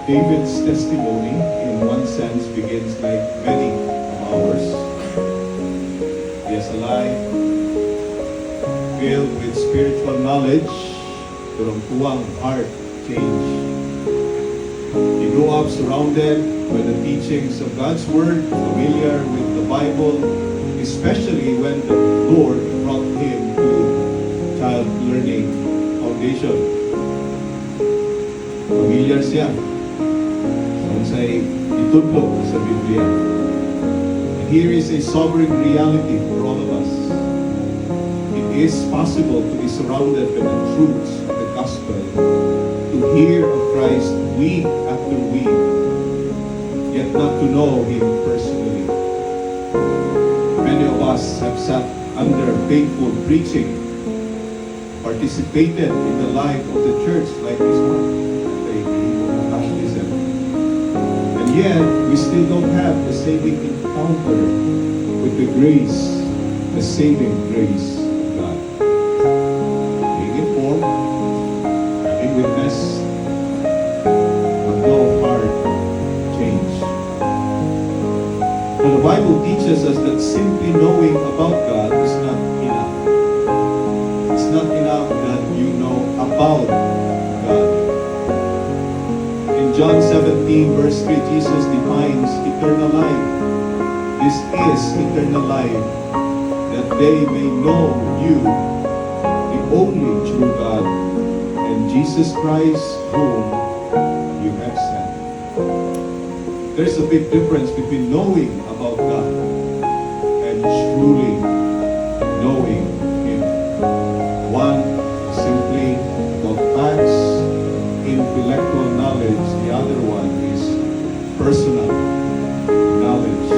David's testimony, in one sense, begins like many of ours. He has a life filled with spiritual knowledge, turungtuang heart change. He grew up surrounded by the teachings of God's Word, familiar with the Bible, especially when the Lord brought him to child learning foundation. Familiar siya sa itudlo sa Biblia. And here is a sobering reality for all of us. It is possible to be surrounded by the truths of the gospel, to hear of Christ week after week, yet not to know Him personally. Many of us have sat under faithful preaching, participated in the life of the church like this one, and yet we still don't have the saving encounter with the grace, the saving grace of God. Being informed, being witnessed, but no heart change. Now the Bible teaches us that simply knowing about God is not enough. It's not enough that you know about God. In John 17 verse 3, Jesus defines eternal life. This is eternal life, that they may know you, the only true God, and Jesus Christ, whom you have sent. There's a big difference between knowing about God and truly knowing Him. One is simply about facts, intellectual knowledge. The other one is personal knowledge.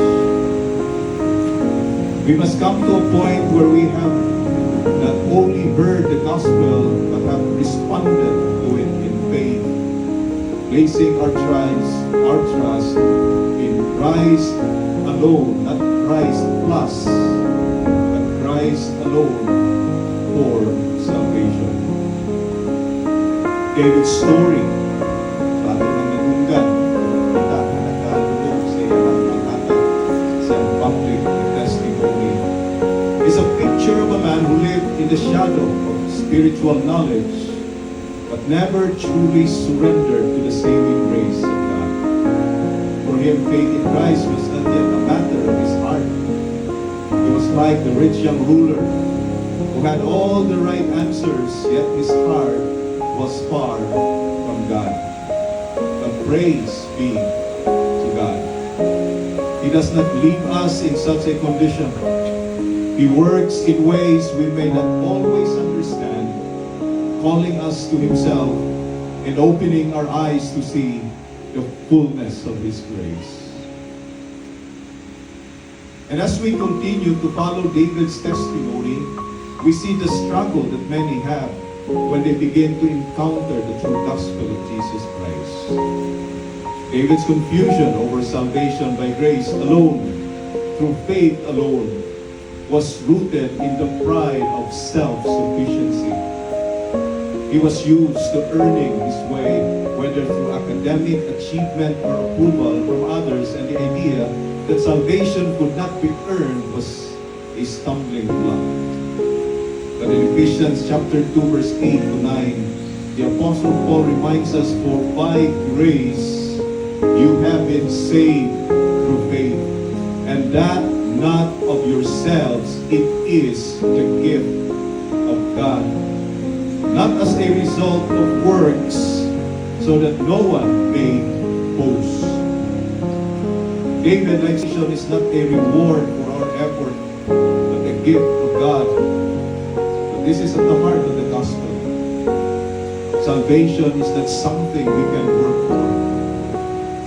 We must come to a point where we have not only heard the gospel, but have responded to it in faith, placing our trust in Christ alone, not Christ plus, but Christ alone for salvation. David's story, bago ng nagunggan, kita na nagkalubog sa iyang pagkakata sa public testimony, is a picture of a man who lived in the shadow of spiritual knowledge, but never truly surrendered to the saving grace of God. For him, faith in Christ was not yet a matter of his heart. He was like the rich young ruler who had all the right answers, yet his heart was far from God. But praise be to God. He does not leave us in such a condition. He works in ways we may not always understand, calling us to Himself and opening our eyes to see the fullness of His grace. And as we continue to follow David's testimony, we see the struggle that many have when they begin to encounter the true gospel of Jesus Christ. David's confusion over salvation by grace alone, through faith alone, was rooted in the pride of self-sufficiency. He was used to earning his way, whether through academic achievement or approval from others, and the idea that salvation could not be earned was a stumbling block. But in Ephesians chapter 2 verse 8 to 9, the Apostle Paul reminds us, for by grace you have been saved through faith, and that not of yourselves, it is the gift of God, not as a result of works, so that no one may boast. David's salvation is not a reward for our effort, but a gift of God. But this is at the heart of the gospel. Salvation is not something we can work for.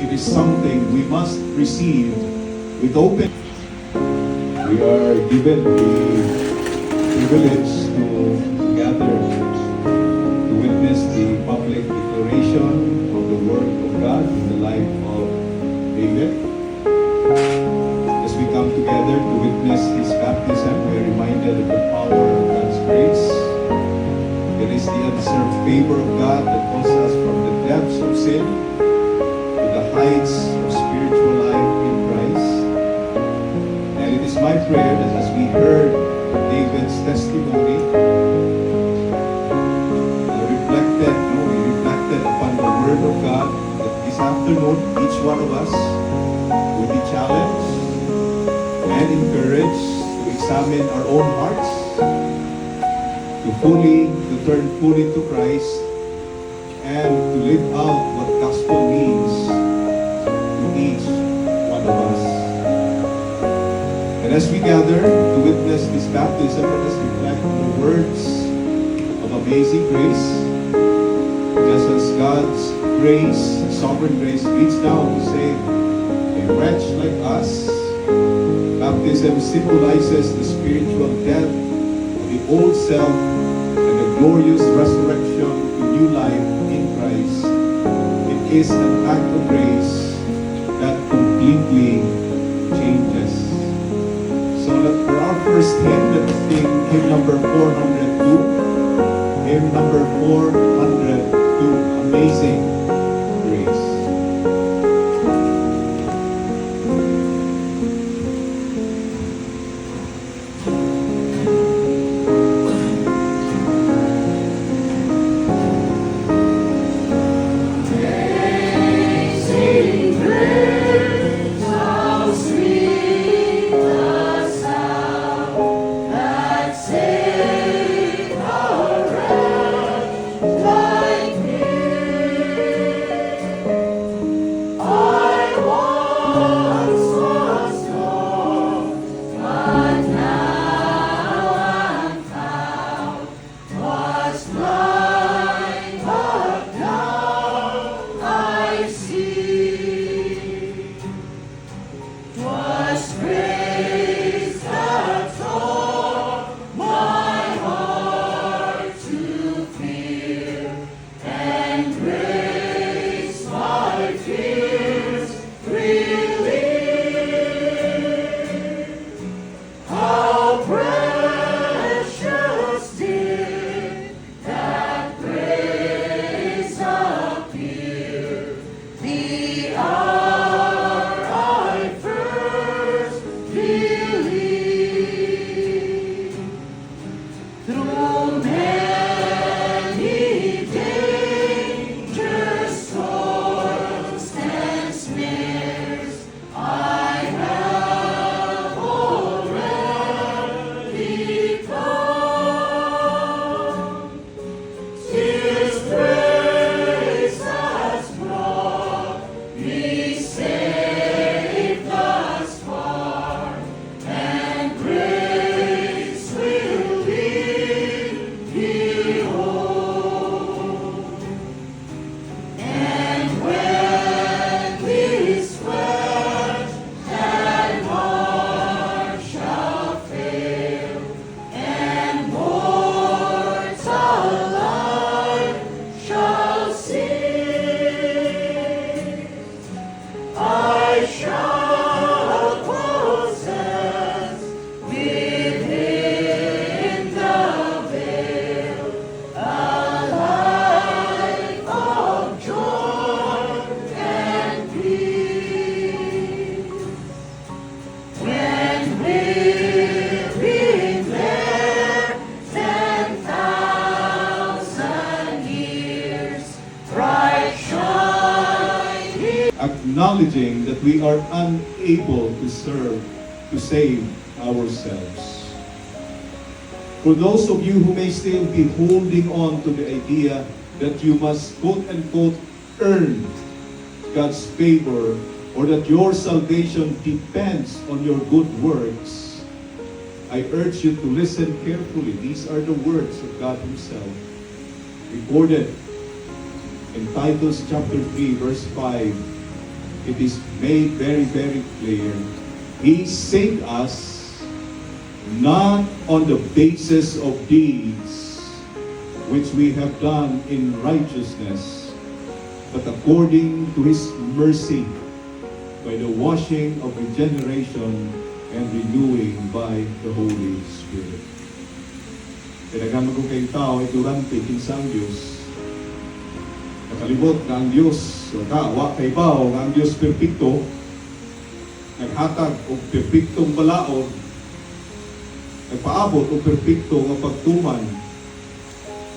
It is something we must receive with open. We are given the privilege to gather to witness the public declaration of the Word of God in the life of David. As we come together to witness his baptism, we are reminded of the power of God's grace. It is the undeserved favor of God that calls us from the depths of sin heights of spiritual life in Christ. And it is my prayer that as we heard David's testimony, we reflected upon the Word of God, that this afternoon, each one of us will be challenged and encouraged to examine our own hearts, to turn fully to Christ, and to live out what gospel means to each one of us. And as we gather to witness this baptism, let us reflect on the words of amazing grace, just as God's grace, sovereign grace, reached down to save a wretch like us. Baptism symbolizes the spiritual death of the old self and the glorious resurrection to new life in Christ. It is an act of grace that completely changes. So for our first hymn, let us sing hymn number 402. Hymn number 402, Amazing Grace. Acknowledging that we are unable to save ourselves. For those of you who may still be holding on to the idea that you must quote-unquote earn God's favor, or that your salvation depends on your good works, I urge you to listen carefully. These are the words of God Himself, recorded in Titus chapter 3, verse 5. It is made very, very clear. He saved us not on the basis of deeds which we have done in righteousness, but according to His mercy, by the washing of regeneration and renewing by the Holy Spirit. Pinagama ko kayong tao ay durante kinsang Diyos. Nakalibot na ang Diyos So wa kay bao nga ang Dios perpekto, naghatag og perpektong balaod, nagpaabot og perpekto nga pagtuman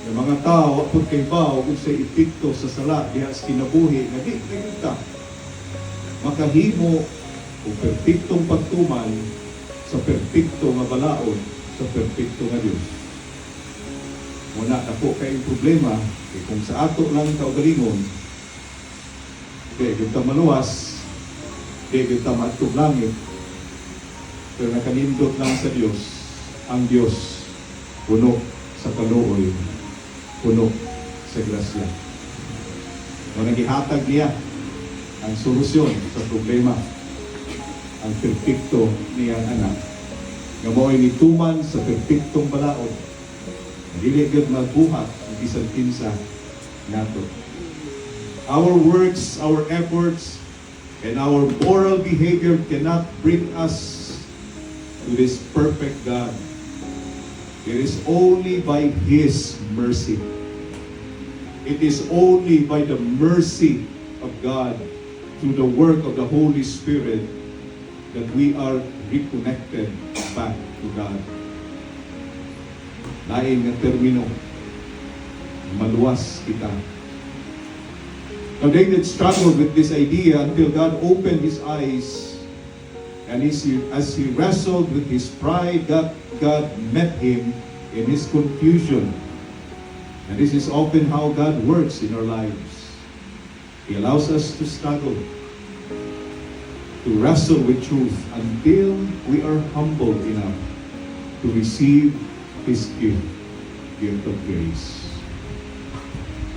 ng mga tao apod kay bao kung sa epekto sa sala diha sa kinabuhi nga di kita makahimo og perpektong pagtuman sa perpekto nga balaod sa perpekto nga Dios. Muna na po kayong problema kung sa ato lang kaugalingon, di kita maluwas, di kita matug langit, pero nakanindot lang sa Dios, ang Dios puno sa kaluoy, puno sa grasya. O nagihatag niya ang solusyon sa problema, ang perpekto niyang anak, nga mo'y nituman sa perpektong balaod, dili gid magbuhat ang bisan kinsa nato. Our works, our efforts, and our moral behavior cannot bring us to this perfect God. It is only by His mercy. It is only by the mercy of God through the work of the Holy Spirit that we are reconnected back to God. Lain nga termino, maluwas kita. Now David struggled with this idea until God opened his eyes, and as he wrestled with his pride, God met him in his confusion. And this is often how God works in our lives. He allows us to struggle, to wrestle with truth until we are humble enough to receive His gift of grace.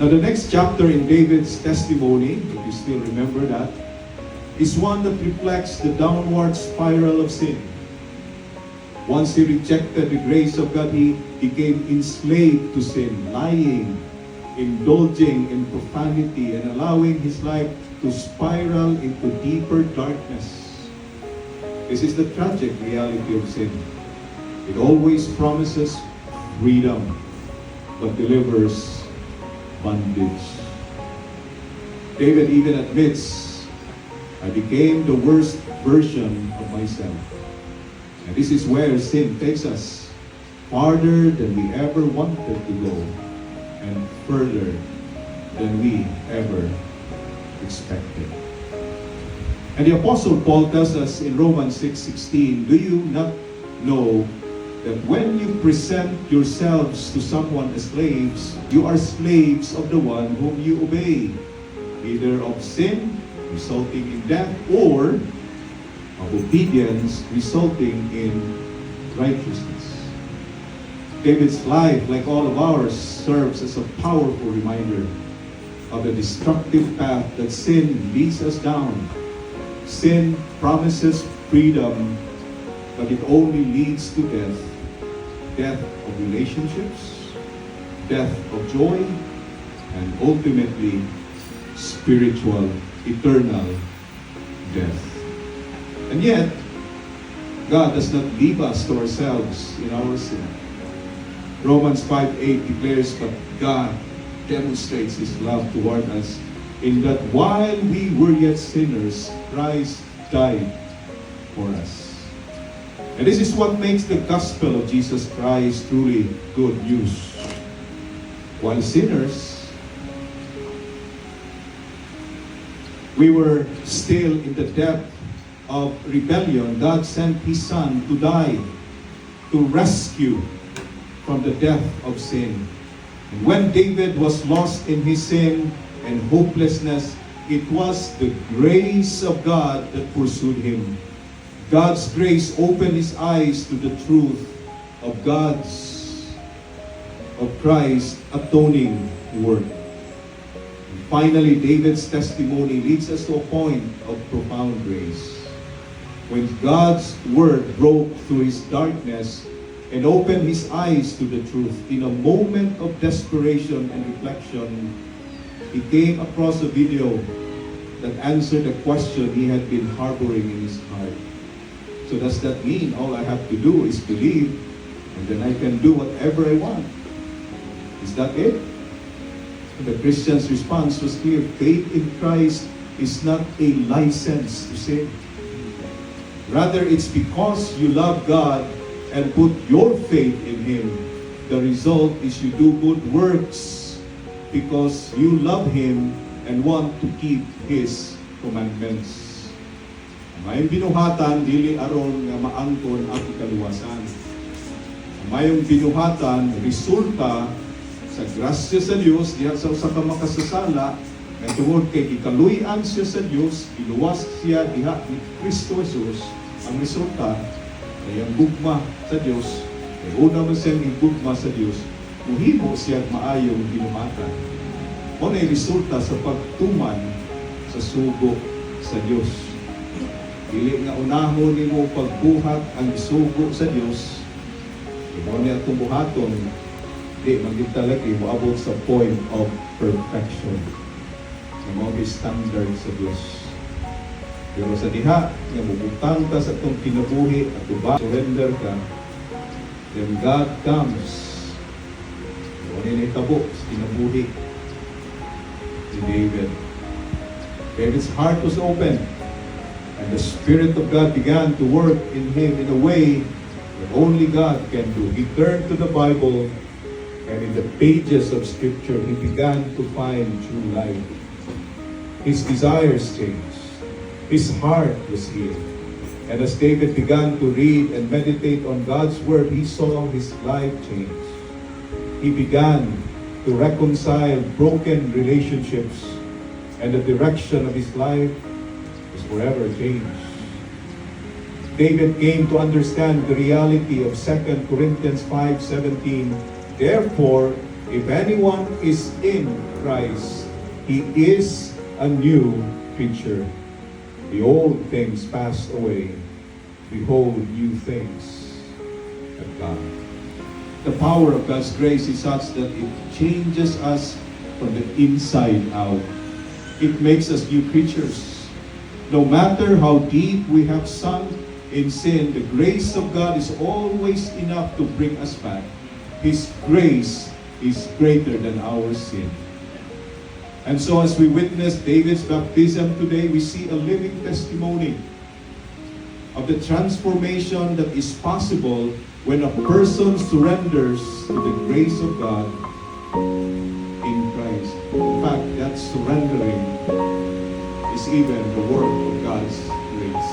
Now the next chapter in David's testimony, if you still remember that, is one that reflects the downward spiral of sin. Once he rejected the grace of God, he became enslaved to sin, lying, indulging in profanity, and allowing his life to spiral into deeper darkness. This is the tragic reality of sin. It always promises freedom, but delivers bondage. David even admits, I became the worst version of myself. And this is where sin takes us, farther than we ever wanted to go, and further than we ever expected. And the Apostle Paul tells us in Romans 6:16, do you not know that when you present yourselves to someone as slaves, you are slaves of the one whom you obey, either of sin, resulting in death, or of obedience, resulting in righteousness. David's life, like all of ours, serves as a powerful reminder of the destructive path that sin leads us down. Sin promises freedom, but it only leads to death. Death of relationships, death of joy, and ultimately spiritual, eternal death. And yet, God does not leave us to ourselves in our sin. Romans 5:8 declares, but God demonstrates His love toward us in that while we were yet sinners, Christ died for us. And this is what makes the gospel of Jesus Christ truly good news. While sinners, we were still in the depth of rebellion. God sent His Son to die, to rescue from the death of sin. And when David was lost in his sin and hopelessness, it was the grace of God that pursued him. God's grace opened his eyes to the truth of Christ's atoning work. And finally, David's testimony leads us to a point of profound grace. When God's word broke through his darkness and opened his eyes to the truth, in a moment of desperation and reflection, he came across a video that answered a question he had been harboring in his heart. So does that mean all I have to do is believe and then I can do whatever I want? Is that it? The Christian's response was clear. Faith in Christ is not a license to sin. Rather, it's because you love God and put your faith in Him. The result is you do good works because you love Him and want to keep His commandments. Mayong binuhatan, dili aron nga maangkon ang ikaluwasan. Mayong binuhatan, resulta sa grasya sa Dios diha sa usa ka makasasala nga tungod kay ikaluy-an siya sa Dios, iluwas siya diha ni Kristo Jesus. Ang resulta ay ang gugma sa Dios, kay una man siyang gugma sa Dios, muhimo siya maayong binuhatan. O na resulta sa pagtuman sa sugo sa Dios. Dili nga unahon nimo pagbuhat ang isugo sa Dios. Imo niya tumuhaton, di maging talaga moabot sa point of perfection. Sa mga standard sa Diyos. Pero sa diha, nga mubutang ka sa itong kinabuhi at tuba, surrender ka, then God comes. Ano yung itabo sa kinabuhi ni David. David's heart was open, and the Spirit of God began to work in him in a way that only God can do. He turned to the Bible, and in the pages of Scripture, he began to find true life. His desires changed. His heart was healed. And as David began to read and meditate on God's Word, he saw his life change. He began to reconcile broken relationships, and the direction of his life was forever changed. David came to understand the reality of 2 Corinthians 5:17. Therefore, if anyone is in Christ, he is a new creature. The old things passed away. Behold, new things have come. The power of God's grace is such that it changes us from the inside out. It makes us new creatures. No matter how deep we have sunk in sin, the grace of God is always enough to bring us back. His grace is greater than our sin. And so as we witness David's baptism today, we see a living testimony of the transformation that is possible when a person surrenders to the grace of God in Christ. In fact, that surrendering is even the work of God's grace.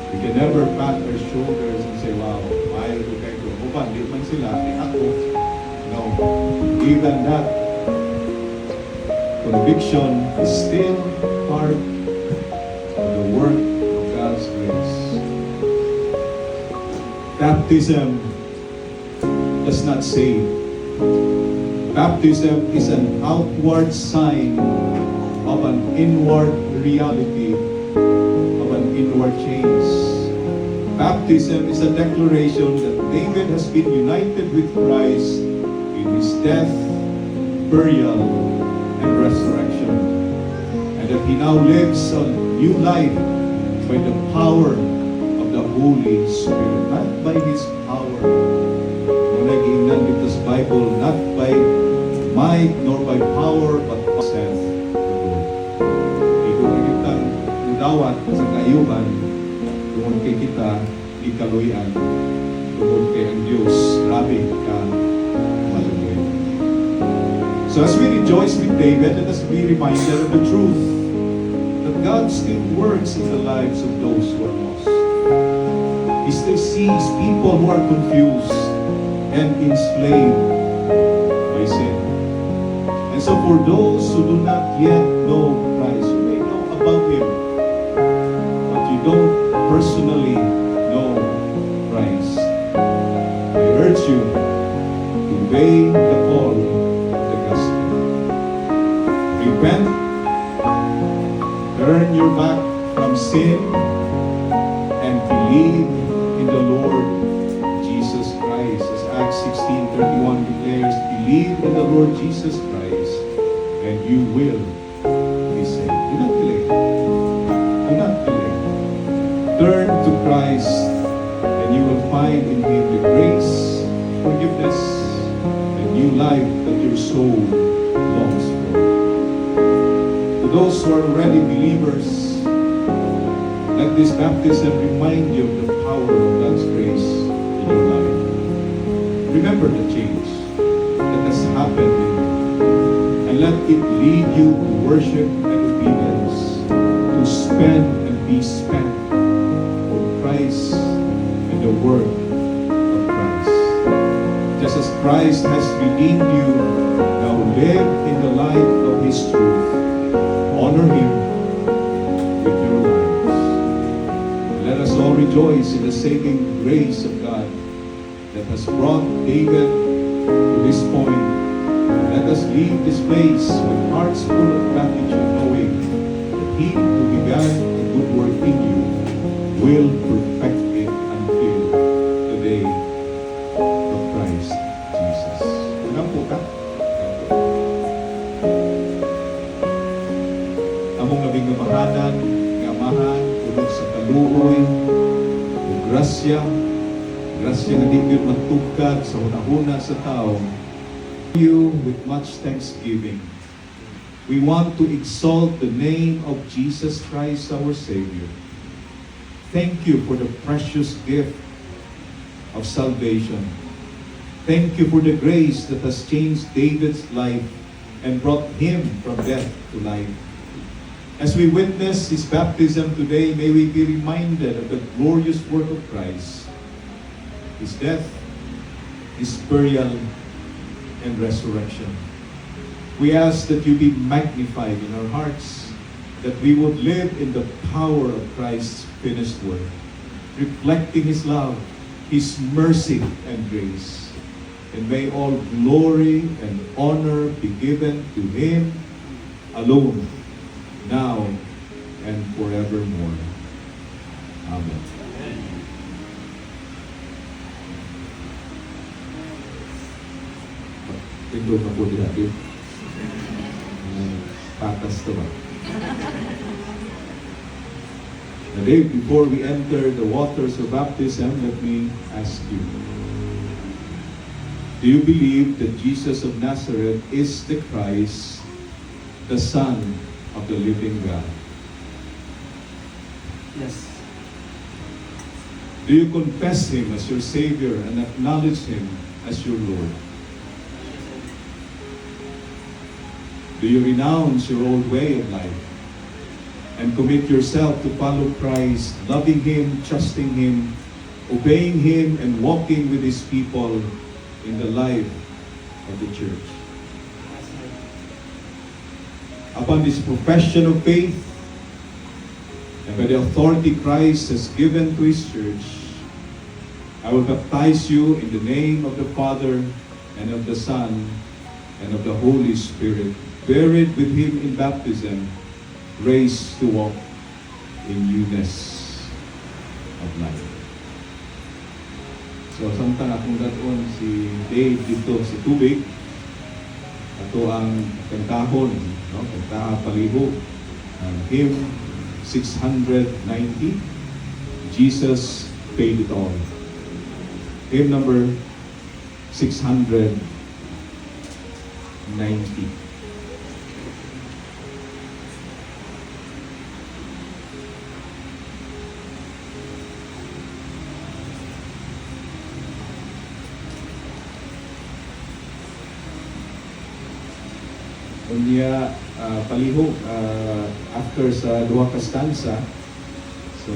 We can never pat our shoulders and say, wow, ayaw ko kayo. Uban, di man sila, di ako. No. Even that conviction is still part of the work of God's grace. Baptism does not save. Baptism is an outward sign of an inward reality, of an inward change. Baptism is a declaration that David has been united with Christ in his death, burial, and resurrection, and that he now lives a new life by the power of the Holy Spirit, not by his power. Nagingnan with this Bible, not by might nor by power, but saith the Lord. Ikaw kita udawat sa kayuban, tungod kay kita ikaluyan, tungod kay ang Diyos, grabe ka maluloy. So as we rejoice with David, let us be reminded of the truth that God still works in the lives of those who are lost. He still sees people who are confused and enslaved by sin. And so for those who do not yet know Christ, you may know about Him, but you don't personally know Christ. I urge you to obey the call of the gospel. Repent, turn your back from sin, and believe in the Lord Jesus Christ. As Acts 16:31 declares, believe in the Lord Jesus Christ, and you will be saved. Do not delay. Do not delay. Turn to Christ, and you will find in Him the grace, forgiveness, and new life that you're soul longs for. To those who are already believers, let this baptism remind you of the power of God's grace in your life. Remember the change that has happened in you, and let it lead you to worship and obedience, to spend and be spent for Christ and the work of Christ. Just as Christ has redeemed you, now live in the light of His truth. Honor Him with your lives. Let us all rejoice in the saving grace of God that has brought David to this point. Let us leave this place with hearts full of gratitude, knowing that He who began a good work in you will perfect it until the day of Christ Jesus. Ano po ka? Among labing gamahanan, gamahan, tulog sa kaluoy, o grasya nga di yun matugkad sa hunahuna sa tao. You with much thanksgiving. We want to exalt the name of Jesus Christ, our Savior. Thank you for the precious gift of salvation. Thank you for the grace that has changed David's life and brought him from death to life. As we witness his baptism today, may we be reminded of the glorious work of Christ, his death, his burial, and resurrection. We ask that you be magnified in our hearts, that we would live in the power of Christ's finished work, reflecting his love, his mercy, and grace. And may all glory and honor be given to him alone, now and forevermore. Amen. Tindog na po natin. Patas to ba? Today, before we enter the waters of baptism, let me ask you, do you believe that Jesus of Nazareth is the Christ, the Son of the living God? Yes. Do you confess Him as your Savior and acknowledge Him as your Lord? Do you renounce your old way of life and commit yourself to follow Christ, loving Him, trusting Him, obeying Him, and walking with His people in the life of the church? Upon this profession of faith, and by the authority Christ has given to His church, I will baptize you in the name of the Father, and of the Son, and of the Holy Spirit, buried with Him in baptism, raised to walk in newness of life. So, samtang akong daton si Dave dito sa tubig, ato ang kantahon, no? Kantaha paliho, hymn 690, Jesus paid it all. Hymn number 690. Unya palihog after sa duha ka stanza, so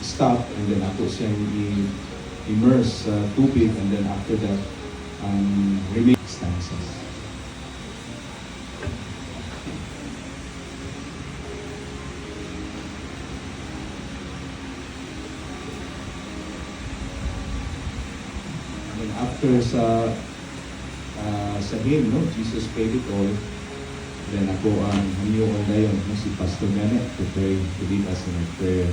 stop and then ako siyang immerse sa tubig, and then after that remaining stanzas. And then after sa hymn, no? Jesus paid it all. Then ako ang hanyo all dayon, no? Si Pastor Janet to pray to lead us in a prayer.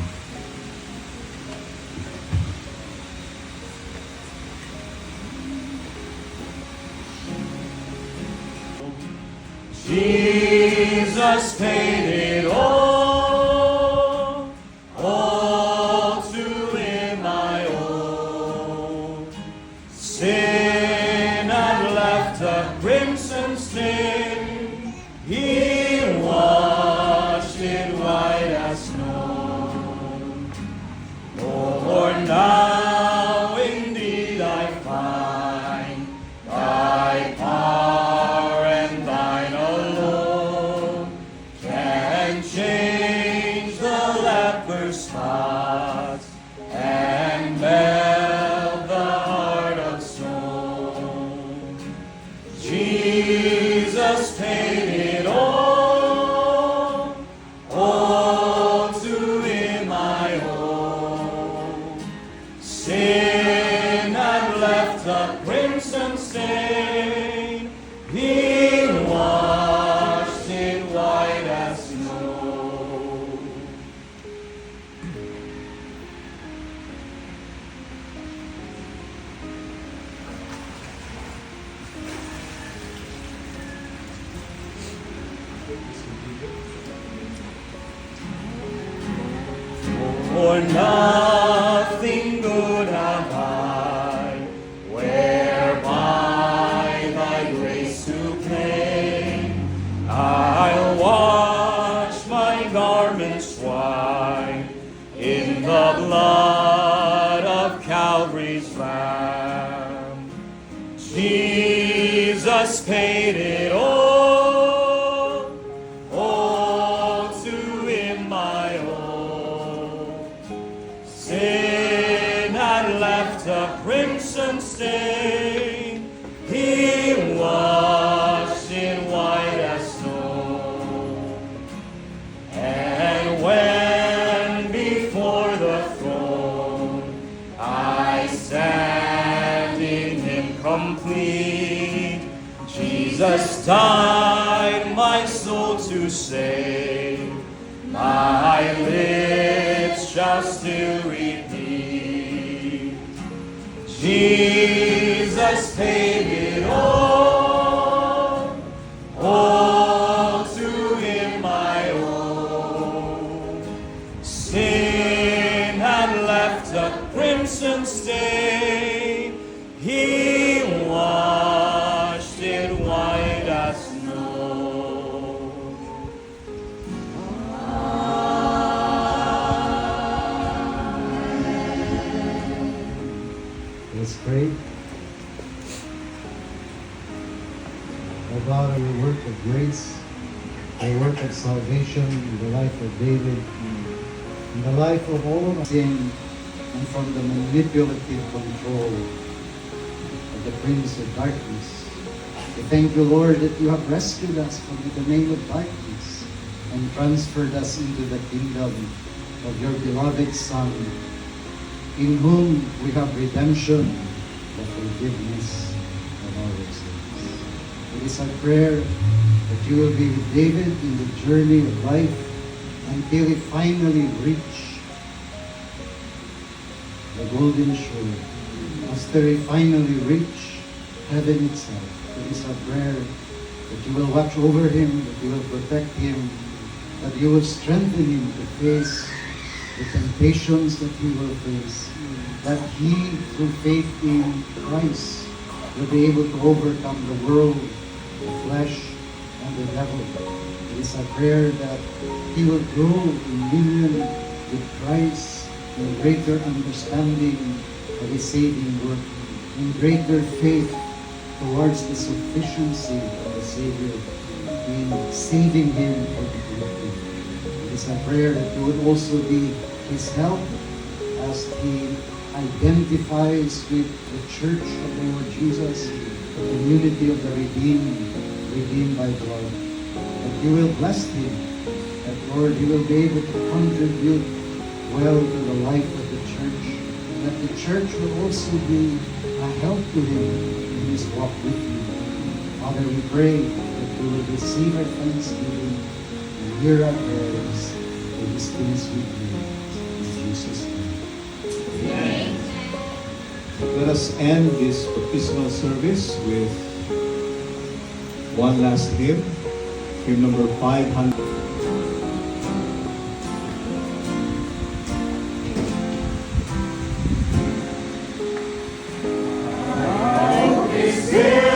Jesus paid it all to Him I owe. Sin had left a the crimson stain. He washed it white as snow. Oh, Lord, now indeed I find thy power and thine alone can change the leper's spots and melt the heart of stone. Jesus paid it all. All to him I owe. Sin had left a crimson stain. He washed it white as snow. For nothing good have I, whereby thy grace to claim. I'll wash my garments white in the blood of Calvary's Lamb. Jesus paid it all to him I owe. Sin had left a crimson stain. He washed it white as snow. And when before the throne I stand in him complete, Jesus died my soul to save. My lips shall still repeat. Jesus paid it all to him I owe. Sin had left a crimson stain. He washed it white as snow. Let's pray. O God, your work of grace, your work of salvation in the life of David, in the life of all of us, sin, and from the manipulative control of the Prince of Darkness. We thank you, Lord, that you have rescued us from the domain of darkness and transferred us into the kingdom of your beloved Son, in whom we have redemption, the forgiveness of our sins. It is our prayer that you will be with David in the journey of life until he finally reach the golden shore, after he finally reach heaven itself. It is our prayer that you will watch over him, that you will protect him, that you will strengthen him to face the temptations that he will face, that he, through faith in Christ, will be able to overcome the world, the flesh, and the devil. It is a prayer that he will grow in union with Christ, in greater understanding of his saving work, in greater faith towards the sufficiency of the Savior in saving him ultimately. It is a prayer that you would also be his help as he identifies with the church of the Lord Jesus, the community of the redeemed by blood. That you will bless him, that Lord, he will be able to contribute well to the life of the church, and that the church will also be a help to him in his walk with you. Father, we pray that you will receive our thanksgiving and hear our prayers for these things we pray. In Jesus' name. Let us end this baptismal service with one last hymn, hymn number 500. Is there